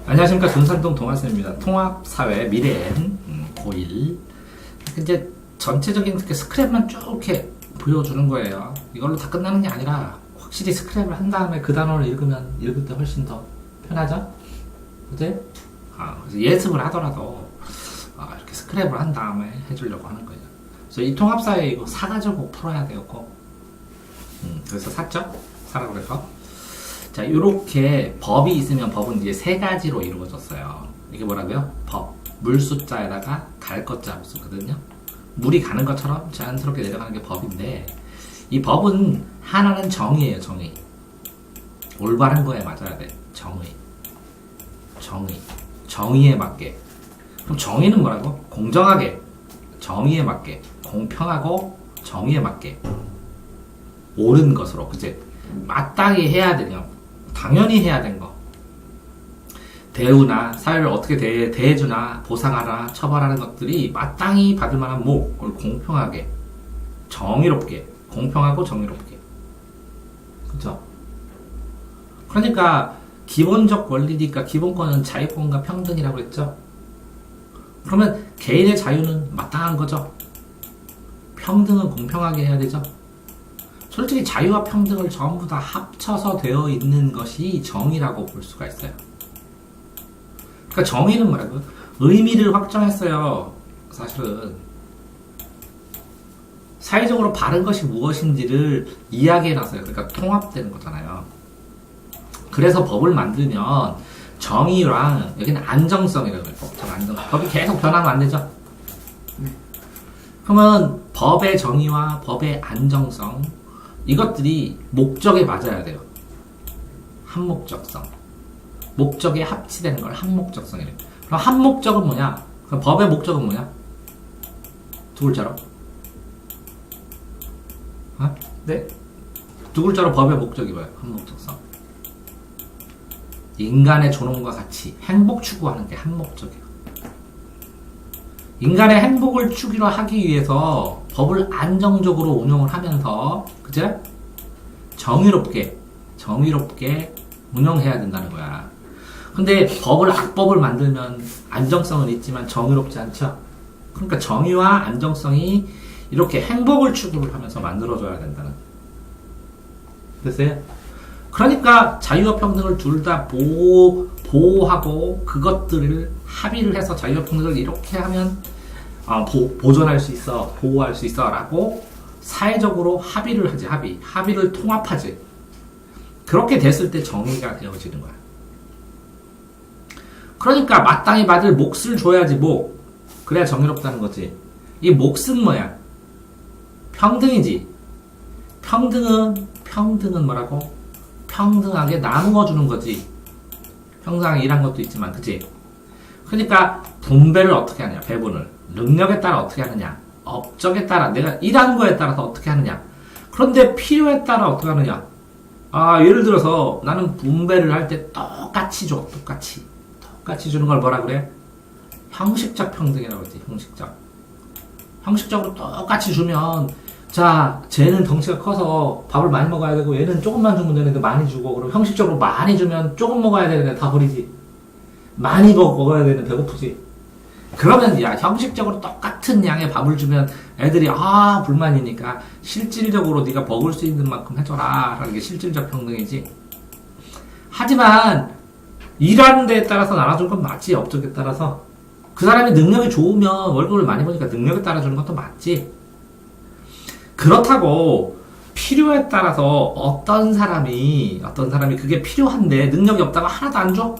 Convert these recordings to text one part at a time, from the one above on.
안녕하십니까. 돈산동 동아쌤입니다. 통합사회 미래엔 고1. 이제 전체적인 이렇게 스크랩만 쭉 이렇게 보여주는 거예요. 이걸로 다 끝나는 게 아니라 확실히 스크랩을 한 다음에 그 단어를 읽으면 읽을 때 훨씬 더 편하죠? 그치? 그래서 예습을 하더라도 이렇게 스크랩을 한 다음에 해주려고 하는 거예요. 그래서 이 통합사회 이거 사가지고 꼭 풀어야 되고 그래서 샀죠? 사라고 그래서. 자, 요렇게 법이 있으면 법은 이제 세 가지로 이루어졌어요. 이게 뭐라고요? 법. 물 숫자에다가 갈 것자 쓰거든요. 물이 가는 것처럼 자연스럽게 내려가는 게 법인데, 이 법은 하나는 정의예요, 정의. 올바른 거에 맞아야 돼. 정의. 정의에 맞게. 그럼 정의는 뭐라고? 공정하게. 정의에 맞게. 공평하고 정의에 맞게. 옳은 것으로, 그치? 마땅히 해야 되냐? 당연히 해야 된 거. 대우나 사회를 어떻게 대해주나 보상하나 처벌하는 것들이 마땅히 받을 만한 그걸 공평하게, 정의롭게, 공평하고 정의롭게. 그쵸? 그러니까 기본적 권리니까 기본권은 자유권과 평등이라고 했죠. 그러면 개인의 자유는 마땅한 거죠. 평등은 공평하게 해야 되죠. 솔직히 자유와 평등을 전부 다 합쳐서 되어 있는 것이 정의라고 볼 수가 있어요. 그러니까 정의는 뭐라고? 의미를 확정했어요. 사실은 사회적으로 바른 것이 무엇인지를 이야기해놨어요. 그러니까 통합되는 거잖아요. 그래서 법을 만들면 정의랑 여기는 안정성이라고 해요. 법이 계속 변하면 안 되죠. 그러면 법의 정의와 법의 안정성, 이것들이 목적에 맞아야 돼요. 한목적성. 목적에 합치되는 걸 한목적성이래요. 그럼 한목적은 뭐냐? 그럼 법의 목적은 뭐냐? 두 글자로? 네? 두 글자로 법의 목적이 뭐예요? 한목적성. 인간의 존엄과 같이 행복 추구하는 게 한목적이에요. 인간의 행복을 추구로 하기 위해서 법을 안정적으로 운영을 하면서, 그죠? 정의롭게 운영해야 된다는 거야. 근데 악법을 만들면 안정성은 있지만 정의롭지 않죠? 그러니까 정의와 안정성이 이렇게 행복을 추구를 하면서 만들어져야 된다는 거야. 됐어요? 그러니까 자유와 평등을 둘 다 보호하고 그것들을 합의를 해서 자유와 평등을 이렇게 하면 보존할 수 있어, 보호할 수 있어 라고 사회적으로 합의를 하지. 합의를 통합하지. 그렇게 됐을 때 정의가 되어지는 거야. 그러니까 마땅히 받을 몫을 줘야지. 그래야 정의롭다는 거지. 이 몫은 뭐야? 평등이지. 평등은 뭐라고? 평등하게 나누어 주는 거지. 평등하게 일한 것도 있지만, 그치? 그러니까 분배를 어떻게 하냐? 배분을 능력에 따라 어떻게 하느냐? 업적에 따라, 내가 일한 거에 따라서 어떻게 하느냐? 그런데 필요에 따라 어떻게 하느냐? 예를 들어서 나는 분배를 할 때 똑같이 줘. 똑같이 주는 걸 뭐라 그래? 형식적 평등이라고 그러지. 형식적으로 똑같이 주면, 자, 쟤는 덩치가 커서 밥을 많이 먹어야 되고 얘는 조금만 주면 되는데 많이 주고, 그럼 형식적으로 많이 주면 조금 먹어야 되는데 다 버리지. 많이 먹어야 되는데 배고프지. 그러면 형식적으로 똑같은 양의 밥을 주면 애들이 불만이니까 실질적으로 네가 먹을 수 있는 만큼 해줘라 라는 게 실질적 평등이지. 하지만 일하는 데에 따라서 나눠준 건 맞지. 업적에 따라서 그 사람이 능력이 좋으면 월급을 많이 버니까 능력에 따라 주는 것도 맞지. 그렇다고 필요에 따라서 어떤 사람이 그게 필요한데 능력이 없다고 하나도 안 줘?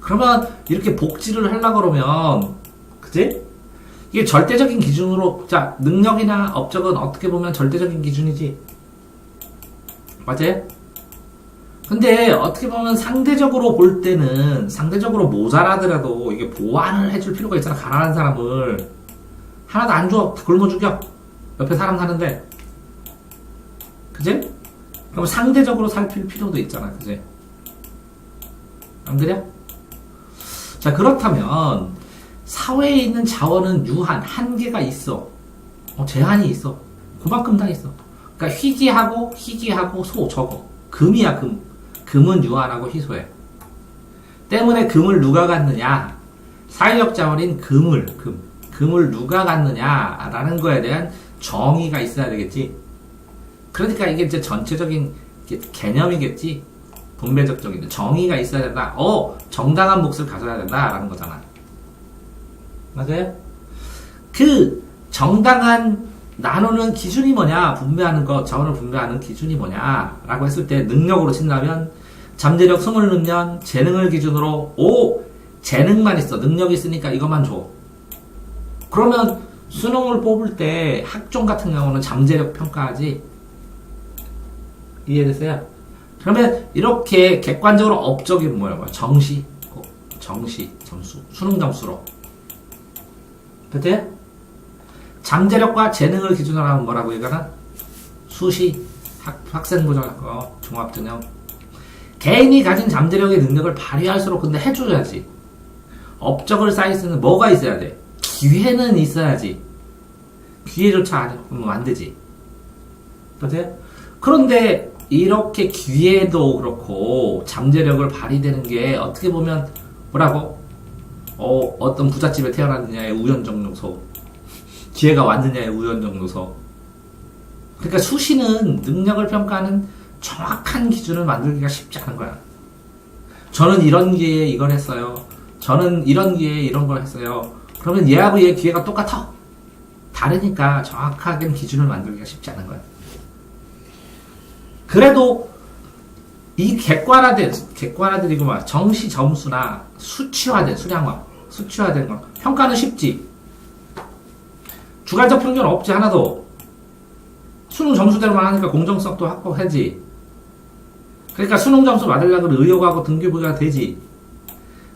그러면 이렇게 복지를 하려고 그러면, 그치? 이게 절대적인 기준으로, 자, 능력이나 업적은 어떻게 보면 절대적인 기준이지. 맞아요? 근데 어떻게 보면 상대적으로 볼 때는, 상대적으로 모자라더라도 이게 보완을 해줄 필요가 있잖아. 가난한 사람을 하나도 안 줘. 굶어 죽여. 옆에 사람 사는데. 그치? 그럼 상대적으로 살필 필요도 있잖아. 그치? 안 그래? 자, 그렇다면 사회에 있는 자원은 한계가 있어. 제한이 있어. 그만큼 다 있어. 그러니까 희귀하고 적어. 금이야, 금. 금은 유한하고 희소해. 때문에 금을 누가 갖느냐? 사회적 자원인 금을 누가 갖느냐라는 거에 대한 정의가 있어야 되겠지. 그러니까 이게 이제 전체적인 개념이겠지. 분배적인 정의가 있어야 된다. 정당한 몫을 가져야 된다라는 거잖아. 맞아요? 그 정당한 나누는 기준이 뭐냐? 분배하는 거, 자원을 분배하는 기준이 뭐냐라고 했을 때 능력으로 친다면 잠재력 26년, 재능을 기준으로 재능만 있어. 능력이 있으니까 이것만 줘. 그러면 수능을 뽑을 때 학종 같은 경우는 잠재력 평가하지. 이해됐어요? 그러면 이렇게 객관적으로 업적인 뭐야? 정시, 점수, 수능 점수로. 그치? 잠재력과 재능을 기준으로 하면 뭐라고 이거는? 수시, 학생부전, 종합전형. 개인이 가진 잠재력의 능력을 발휘할수록 근데 해줘야지. 업적을 쌓일 수 있는 뭐가 있어야 돼? 기회는 있어야지. 기회조차 안 되지. 그치? 그런데 이렇게 기회도 그렇고 잠재력을 발휘되는 게 어떻게 보면 뭐라고? 어떤 부잣집에 태어났느냐의 우연적 요소, 기회가 왔느냐의 우연적 요소. 그러니까 수시는 능력을 평가하는 정확한 기준을 만들기가 쉽지 않은 거야. 저는 이런 기회에 이걸 했어요. 저는 이런 기회에 이런 걸 했어요. 그러면 얘하고 얘 기회가 똑같아. 다르니까 정확하게 기준을 만들기가 쉽지 않은 거야. 그래도 이 객관화된 이거 정시 점수나 수치화된 거 평가는 쉽지. 주관적 편견 없지. 하나도. 수능 점수대로만 하니까 공정성도 확보하지. 그러니까 수능 점수 받으려고 의욕하고 등기부여가 되지.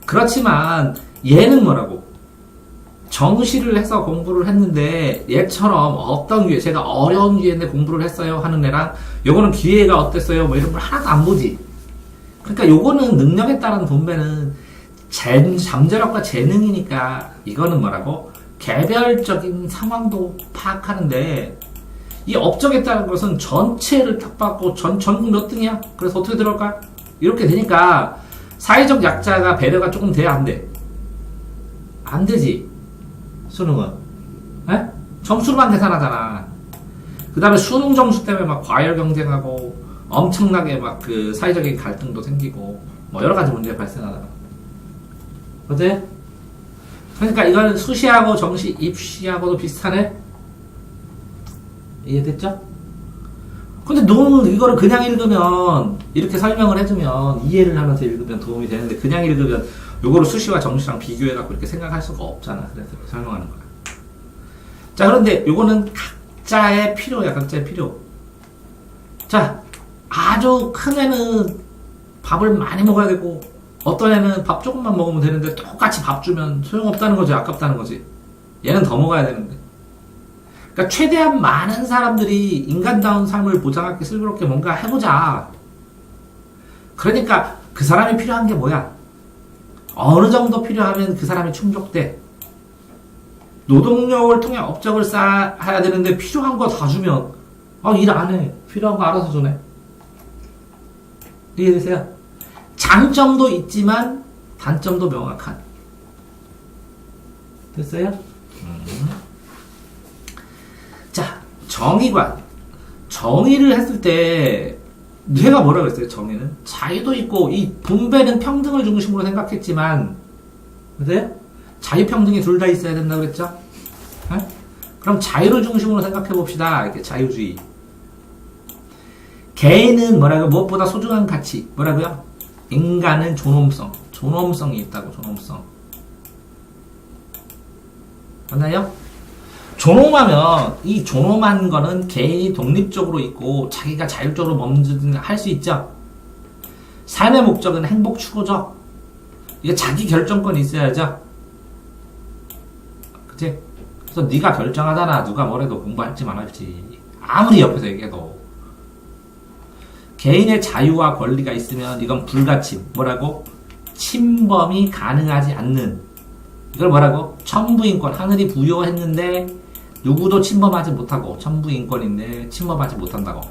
그렇지만 얘는 뭐라고? 정시를 해서 공부를 했는데 얘처럼 어떤 기회, 제가 어려운 기회인데 공부를 했어요 하는 애랑 요거는 기회가 어땠어요 뭐 이런 걸 하나도 안 보지. 그러니까 요거는 능력에 따른 분배는 잠재력과 재능이니까 이거는 뭐라고? 개별적인 상황도 파악하는데 이 업적에 따른 것은 전체를 딱 받고 전국 몇 등이야? 그래서 어떻게 들어올까? 이렇게 되니까 사회적 약자가 배려가 조금 돼야 안 돼. 안 되지. 수능은. 에? 점수로만 계산하잖아. 그 다음에 수능 점수 때문에 막 과열 경쟁하고 엄청나게 막 그 사회적인 갈등도 생기고 뭐 여러 가지 문제가 발생하잖아. 어때? 그러니까 이건 수시하고 정시, 입시하고도 비슷하네? 이해됐죠? 근데 너는 이거를 그냥 읽으면, 이렇게 설명을 해주면, 이해를 하면서 읽으면 도움이 되는데, 그냥 읽으면, 요거를 수시와 정시랑 비교해갖고 이렇게 생각할 수가 없잖아. 그래서 이렇게 설명하는 거야. 자, 그런데 요거는 각자의 필요야, 각자의 필요. 자, 아주 큰 애는 밥을 많이 먹어야 되고, 어떤 애는 밥 조금만 먹으면 되는데, 똑같이 밥 주면 소용없다는 거지, 아깝다는 거지. 얘는 더 먹어야 되는데. 그러니까 최대한 많은 사람들이 인간다운 삶을 보장하기 슬기롭게 뭔가 해보자. 그러니까 그 사람이 필요한 게 뭐야? 어느 정도 필요하면 그 사람이 충족돼. 노동력을 통해 업적을 쌓아야 되는데 필요한 거 다 주면 일 안 해. 필요한 거 알아서 주네. 이해되세요? 장점도 있지만 단점도 명확한. 됐어요? 자, 정의관. 정의를 했을 때 내가 뭐라고 했어요? 정의는 자유도 있고 이 분배는 평등을 중심으로 생각했지만, 그래? 자유평등이 둘 다 있어야 된다고 그랬죠? 에? 그럼 자유를 중심으로 생각해 봅시다. 이렇게 자유주의. 개인은 뭐라고? 무엇보다 소중한 가치. 뭐라고요? 인간은 존엄성이 있다고. 존엄성. 맞나요? 존엄하면 이 존엄한 거는 개인이 독립적으로 있고 자기가 자율적으로 뭔지든 할 수 있죠. 삶의 목적은 행복 추구죠. 이게 자기 결정권이 있어야죠. 그치? 그래서 네가 결정하잖아. 누가 뭐래도 공부할지 말할지. 아무리 옆에서 얘기해도. 개인의 자유와 권리가 있으면 이건 불가침. 뭐라고? 침범이 가능하지 않는. 이걸 뭐라고? 천부인권. 하늘이 부여했는데 누구도 침범하지 못하고 천부인권인데 침범하지 못한다고.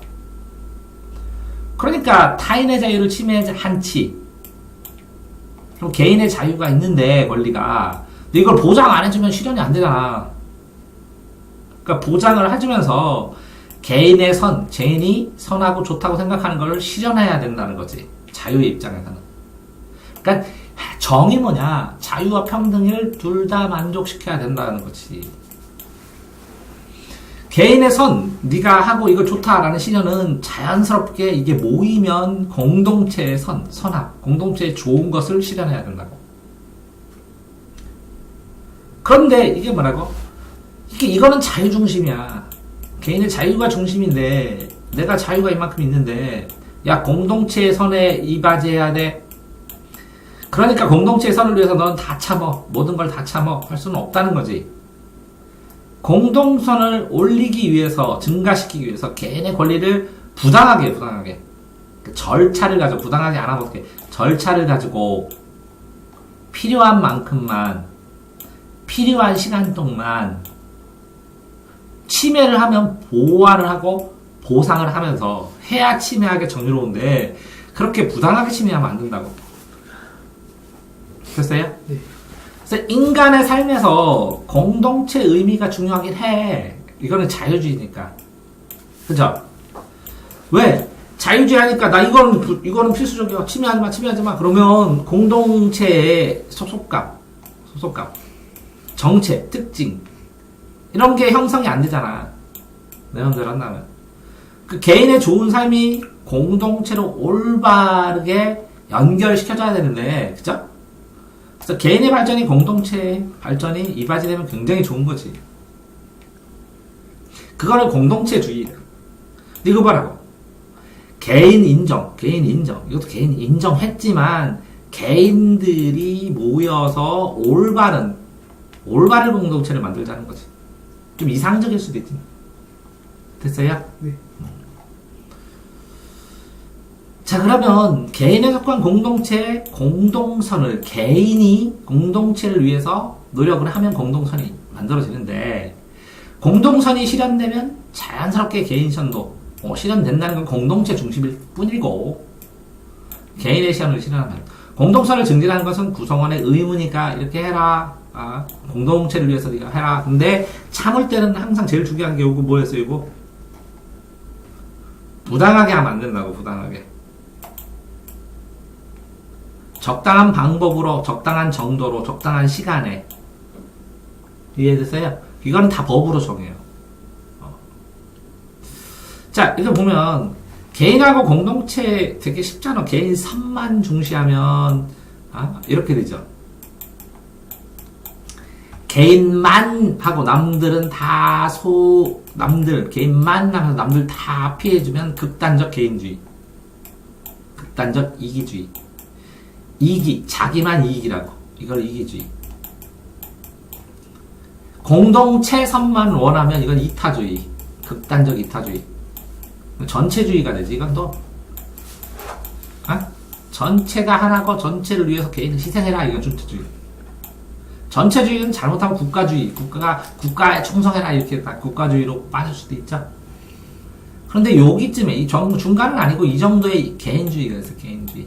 그러니까 타인의 자유를 침해하지 않지. 그럼 개인의 자유가 있는데 권리가 근데 이걸 보장 안 해주면 실현이 안 되잖아. 그러니까 보장을 해주면서 개인의 선, 개인이 선하고 좋다고 생각하는 걸 실현해야 된다는 거지. 자유의 입장에서는. 그러니까 정이 뭐냐? 자유와 평등을 둘 다 만족시켜야 된다는 거지. 개인의 선, 네가 하고 이거 좋다라는 실현은 자연스럽게 이게 모이면 공동체의 선, 선악, 공동체의 좋은 것을 실현해야 된다고. 그런데 이게 뭐라고? 이거는 자유 중심이야. 개인의 자유가 중심인데 내가 자유가 이만큼 있는데 야 공동체의 선에 이바지해야 돼. 그러니까 공동체의 선을 위해서 넌 다 참어. 모든 걸 다 참어. 할 수는 없다는 거지. 공동선을 올리기 위해서 증가시키기 위해서 개인의 권리를 부당하게 그 절차를 가지고 부당하게 안 하고 어떻게 절차를 가지고 필요한 만큼만 필요한 시간 동안 침해를 하면 보완을 하고 보상을 하면서 해야 침해하게 정의로운데 그렇게 부당하게 침해하면 안 된다고. 됐어요? 네. 그래서 인간의 삶에서 공동체 의미가 중요하긴 해. 이거는 자유주의니까. 그죠? 왜? 자유주의 하니까 나 이거는 필수적이야. 침해하지 마. 그러면 공동체의 소속감, 정체, 특징 이런 게 형성이 안 되잖아. 내 맘대로 한다면. 그 개인의 좋은 삶이 공동체로 올바르게 연결시켜줘야 되는데, 그죠? 그래서 개인의 발전이 공동체의 발전이 이바지되면 굉장히 좋은 거지. 그거를 공동체주의. 이거 봐라고. 개인 인정. 이것도 개인 인정했지만, 개인들이 모여서 올바른 공동체를 만들자는 거지. 좀 이상적일 수도 있지. 됐어요? 네. 자, 그러면 개인에 속한 공동체의 공동선을 개인이 공동체를 위해서 노력을 하면 공동선이 만들어지는데 공동선이 실현되면 자연스럽게 개인선도 실현된다는 건 공동체 중심일 뿐이고 개인의 시험을 실현하면 공동선을 증진하는 것은 구성원의 의무니까 이렇게 해라. 공동체를 위해서 네가 해라. 근데 참을 때는 항상 제일 중요한 게 이거 뭐였어요? 이거 부당하게 하면 안 된다고. 부당하게 적당한 방법으로 적당한 정도로 적당한 시간에 이해됐어요? 이거는 다 법으로 정해요. 자, 이거 보면 개인하고 공동체 되게 쉽잖아. 개인 선만 중시하면 이렇게 되죠. 개인만 하고 남들은 다 개인만 하면서 남들 다 피해주면 극단적 개인주의, 극단적 이기주의. 자기만 이익이라고. 이걸 이기주의. 공동체선만 원하면 이건 이타주의, 극단적 이타주의. 전체주의가 되지. 이건 또 전체가 하나고 전체를 위해서 개인을 희생해라. 이건 전체주의. 전체주의는 잘못하면 국가주의, 국가에 충성해라 이렇게 다 국가주의로 빠질 수도 있죠. 그런데 여기쯤에 이 중간은 아니고 이 정도의 개인주의가 있어. 개인주의.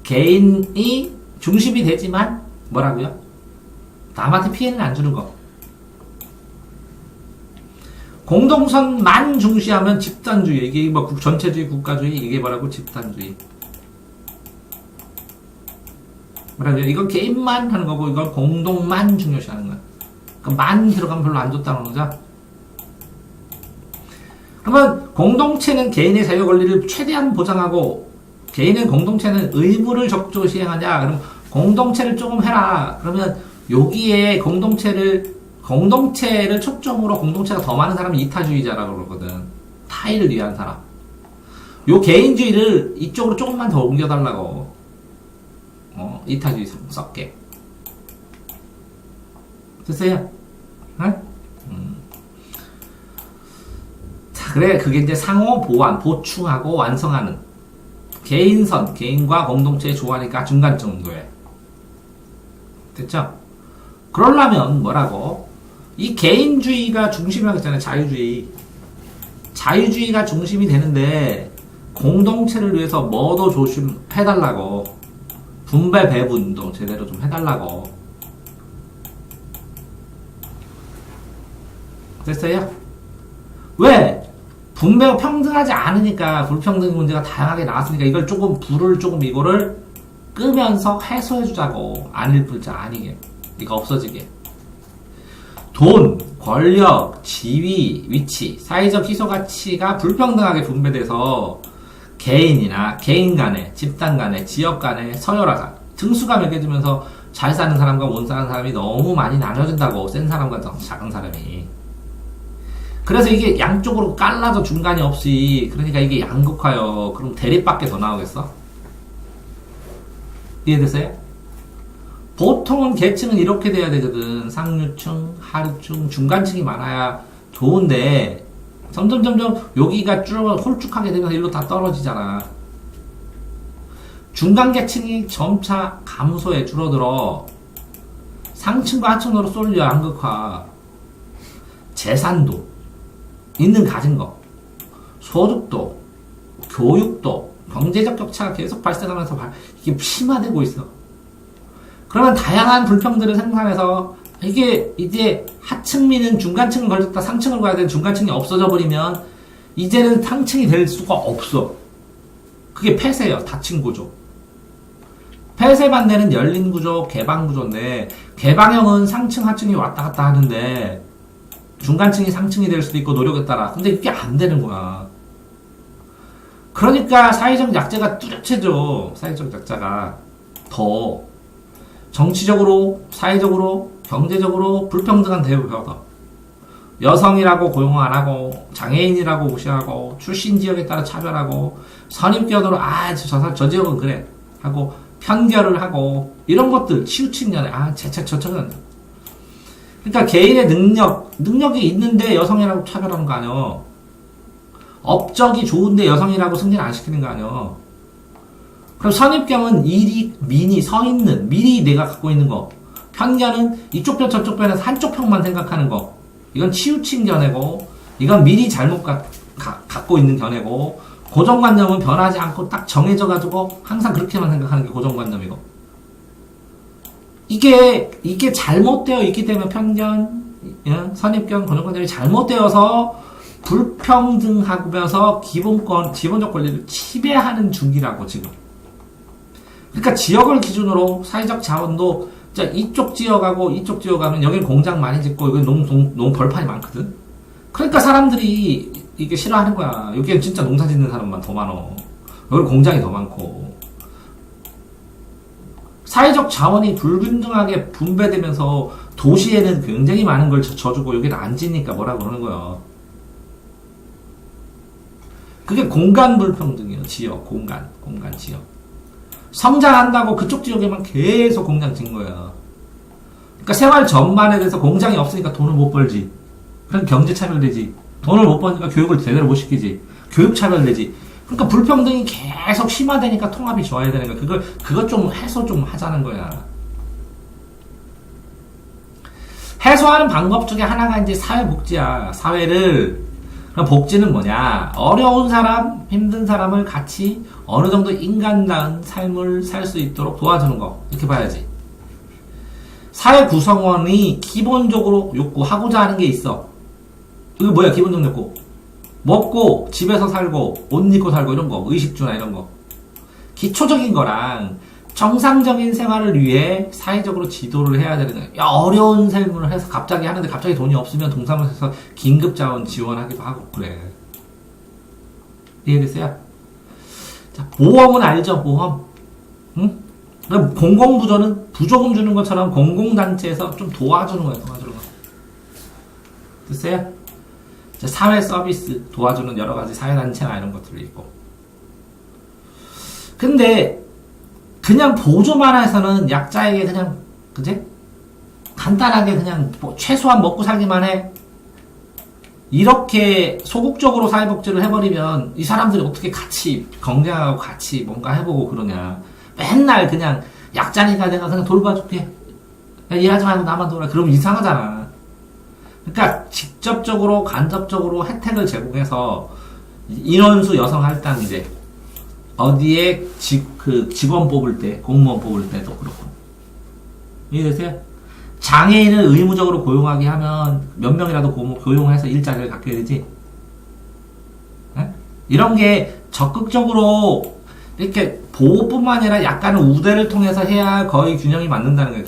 개인이 중심이 되지만 뭐라고요? 남한테 피해는 안 주는 거. 공동선만 중시하면 집단주의. 이게 뭐 전체주의, 국가주의, 이게 뭐라고? 집단주의. 뭐라고요? 이건 개인만 하는 거고, 이건 공동만 중요시하는 거야. 그 만 들어가면 별로 안 좋다는 거죠. 그러면 공동체는 개인의 자유 권리를 최대한 보장하고, 개인은 공동체는 의무를 적극적으로 시행하냐? 그럼 공동체를 조금 해라. 그러면 여기에 공동체를 초점으로 공동체가 더 많은 사람이 이타주의자라고 그러거든. 타인을 위한 사람. 요 개인주의를 이쪽으로 조금만 더 옮겨달라고. 이타주의 섞게. 됐어요? 자, 그래. 그게 이제 상호 보완, 보충하고 완성하는. 개인선, 개인과 공동체의 조화니까 중간 정도에. 됐죠? 그러려면 뭐라고? 이 개인주의가 중심이라고 했잖아요. 자유주의가 중심이 되는데 공동체를 위해서 뭐도 조심해달라고. 분배 배분도 제대로 좀 해달라고. 됐어요? 왜? 분배가 평등하지 않으니까 불평등 문제가 다양하게 나왔으니까 이걸 조금 불을 조금 이거를 끄면서 해소해주자고. 안일 불자 아니게. 이거 없어지게. 돈, 권력, 지위, 위치, 사회적 희소가치가 불평등하게 분배돼서 개인이나 개인 간에, 집단 간에, 지역 간에 서열화가 등수가 매겨지면서 잘 사는 사람과 못 사는 사람이 너무 많이 나눠진다고. 센 사람과 작은 사람이. 그래서 이게 양쪽으로 깔라져 중간이 없이. 그러니까 이게 양극화요. 그럼 대립밖에 더 나오겠어? 이해되세요? 보통은 계층은 이렇게 돼야 되거든. 상류층, 하류층, 중간층이 많아야 좋은데 점점 여기가 쭉 홀쭉하게 되면서 일로 다 떨어지잖아. 중간계층이 점차 감소해 줄어들어. 상층과 하층으로 쏠려. 양극화. 재산도, 있는 가진 거, 소득도, 교육도, 경제적 격차가 계속 발생하면서 이게 심화되고 있어. 그러면 다양한 불평들을 생산해서 이게 이제 하층민은 중간층을 걸렸다 상층을 가야 되는 중간층이 없어져 버리면 이제는 상층이 될 수가 없어. 그게 폐쇄예요. 닫힌 구조. 폐쇄 반대는 열린 구조, 개방 구조인데 개방형은 상층, 하층이 왔다 갔다 하는데 중간층이 상층이 될 수도 있고 노력에 따라. 근데 이게 안 되는 거야. 그러니까 사회적 약자가 뚜렷해져. 사회적 약자가 더 정치적으로, 사회적으로, 경제적으로 불평등한 대우를 받아. 여성이라고 고용 안 하고, 장애인이라고 무시하고, 출신 지역에 따라 차별하고, 선입견으로 저 지역은 그래 하고 편견을 하고, 이런 것들 치우친 년에 저쪽은. 그러니까 개인의 능력이 있는데 여성이라고 차별하는 거 아니야. 업적이 좋은데 여성이라고 승진 안 시키는 거 아니야. 그럼 선입견은 일이, 민이, 서 있는, 미리 내가 갖고 있는 거. 편견은 이쪽 편, 저쪽 편에서 한쪽 편만 생각하는 거. 이건 치우친 견해고, 이건 미리 잘못 갖고 있는 견해고, 고정관념은 변하지 않고 딱 정해져가지고 항상 그렇게만 생각하는 게 고정관념이고. 이게 잘못되어 있기 때문에 편견, 선입견, 고정관념이 잘못되어서 불평등하면서 기본적 권리를 침해하는 중이라고, 지금. 그러니까 지역을 기준으로 사회적 자원도 이쪽 지역하고 이쪽 지역 가면 여기는 공장 많이 짓고 여기 농 벌판이 많거든. 그러니까 사람들이 이게 싫어하는 거야. 여기는 진짜 농사 짓는 사람만 더 많어. 여기 공장이 더 많고. 사회적 자원이 불균등하게 분배되면서 도시에는 굉장히 많은 걸 져주고 여기는 안 지니까 뭐라고 그러는 거야. 그게 공간 불평등이에요. 지역, 공간, 지역. 성장한다고 그쪽 지역에만 계속 공장 짓는 거야. 그러니까 생활 전반에 대해서 공장이 없으니까 돈을 못 벌지. 그럼 경제 차별되지. 돈을 못 버니까 교육을 제대로 못 시키지. 교육 차별되지. 그러니까 불평등이 계속 심화되니까 통합이 좋아야 되는 거야. 그거 좀 해소 좀 하자는 거야. 해소하는 방법 중에 하나가 이제 사회복지야. 그럼 복지는 뭐냐? 어려운 사람, 힘든 사람을 같이 어느 정도 인간다운 삶을 살 수 있도록 도와주는 거. 이렇게 봐야지. 사회 구성원이 기본적으로 욕구하고자 하는 게 있어. 이거 뭐야, 기본적 욕구? 먹고, 집에서 살고, 옷 입고 살고, 이런 거. 의식주나 이런 거. 기초적인 거랑 정상적인 생활을 위해 사회적으로 지도를 해야 되는 거예요. 어려운 삶을 해서 갑자기 하는데 갑자기 돈이 없으면 동사무소에서 긴급자원 지원하기도 하고 그래. 이해됐어요? 자, 보험은 알죠? 보험. 응? 그럼 공공부조는 부조금 주는 것처럼 공공단체에서 좀 도와주는 거예요. 도와주는 거. 됐어요? 자, 사회 서비스 도와주는 여러 가지 사회단체나 이런 것들이 있고. 근데 그냥 보조만 해서는 약자에게 그냥, 그제? 간단하게 그냥 최소한 먹고 살기만 해. 이렇게 소극적으로 사회복지를 해버리면 이 사람들이 어떻게 같이 경쟁하고 같이 뭔가 해보고 그러냐. 맨날 그냥 약자니까 내가 그냥 돌봐줄게. 야, 일하지 말고 나만 돌아. 그러면 이상하잖아. 그러니까 직접적으로 간접적으로 혜택을 제공해서 인원수 여성 할당제 어디에 직원 뽑을 때, 공무원 뽑을 때도 그렇고. 이해되세요? 장애인을 의무적으로 고용하게 하면 몇 명이라도 고용해서 일자리를 갖게 되지. 에? 이런 게 적극적으로 이렇게 보호뿐만 아니라 약간은 우대를 통해서 해야 거의 균형이 맞는다는 거예요.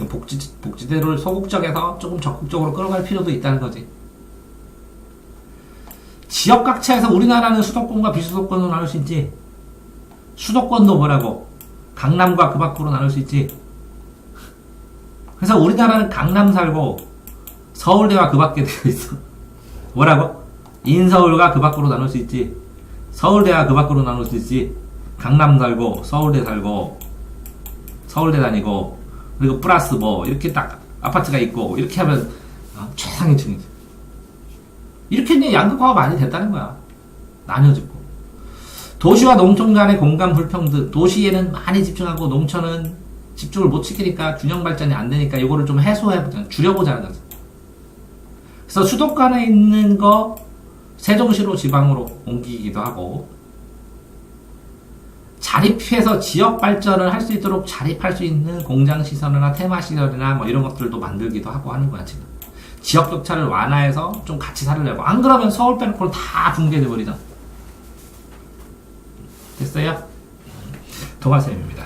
복지대를 소극적에서 조금 적극적으로 끌어갈 필요도 있다는 거지. 지역각차에서 우리나라는 수도권과 비수도권으로 나눌 수 있지. 수도권도 뭐라고? 강남과 그 밖으로 나눌 수 있지. 그래서 우리나라는 강남 살고 서울대와 그 밖에 되어 있어. 뭐라고? 인서울과 그 밖으로 나눌 수 있지. 서울대와 그 밖으로 나눌 수 있지. 강남 살고 서울대 살고 서울대 다니고 그리고 플러스 뭐 이렇게 딱 아파트가 있고 이렇게 하면 최상위층이지. 이렇게 이제 양극화가 많이 됐다는 거야. 나뉘어지고. 도시와 농촌 간의 공간 불평등. 도시에는 많이 집중하고 농촌은 집중을 못 시키니까 균형 발전이 안 되니까 이거를 좀 해소해보자. 줄여보자는 거지. 그래서 수도권에 있는 거 세종시로 지방으로 옮기기도 하고 자립해서 지역 발전을 할 수 있도록 자립할 수 있는 공장시설이나 테마시설이나 뭐 이런 것들도 만들기도 하고 하는 거야, 지금. 지역 격차를 완화해서 좀 같이 살려고. 안 그러면 서울 빼놓고는 다 붕괴돼 버리잖아. 됐어요? 동아쌤입니다.